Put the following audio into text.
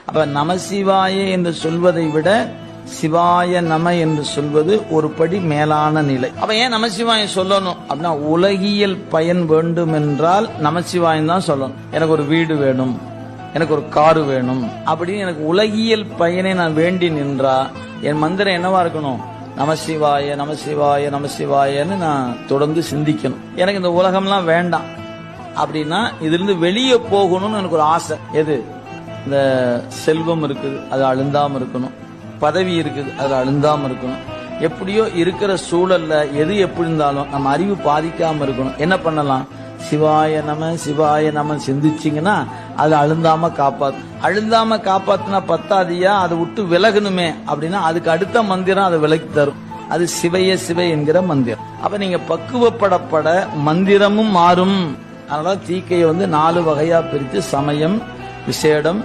அப்ப நமசிவாய என்று சொல்வதை விட சிவாய நம என்று சொல்வது ஒரு படி மேலான நிலை. அப்ப ஏன் நமசிவாயம் சொல்லணும் அப்படின்னா, உலகியல் பயன் வேண்டும் என்றால் நமசிவாயம் தான் சொல்லணும். எனக்கு ஒரு வீடு வேணும், எனக்கு ஒரு காரு வேணும் அப்படின்னு எனக்கு உலகியல் பயனை நான் வேண்டி நின்றா என் மந்திரம் என்னவா இருக்கணும்? நமசிவாய நமசிவாய நமசிவாயன்னு நான் தொடர்ந்து சிந்திக்கணும். எனக்கு இந்த உலகம்லாம் வேண்டாம் அப்படின்னா இதிலிருந்து வெளியே போகணும்னு எனக்கு ஒரு ஆசை. எது? இந்த செல்வம் இருக்குது, அது அழுந்தாம இருக்கணும். பதவி இருக்குது, அது அழுந்தாம இருக்கணும். எப்படியோ இருக்கிற சூழல்ல எது எப்படி இருந்தாலும் நம்ம அறிவு பாதிக்காம இருக்கணும். என்ன பண்ணலாம்? சிவாய நம சிந்திச்சிங்கன்னா அது அழுந்தாம காப்பாத்துனா பத்தாதியா, அதை விட்டு விலகணுமே அப்படின்னா அதுக்கு அடுத்த மந்திரம் அதை விலக்கி தரும். அது சிவைய என்கிற மந்திரம். அப்ப நீங்க பக்குவப்படப்பட மந்திரமும் மாறும். அதனால தீக்கையை 4 வகையா பிரித்து சமயம், விசேடம்,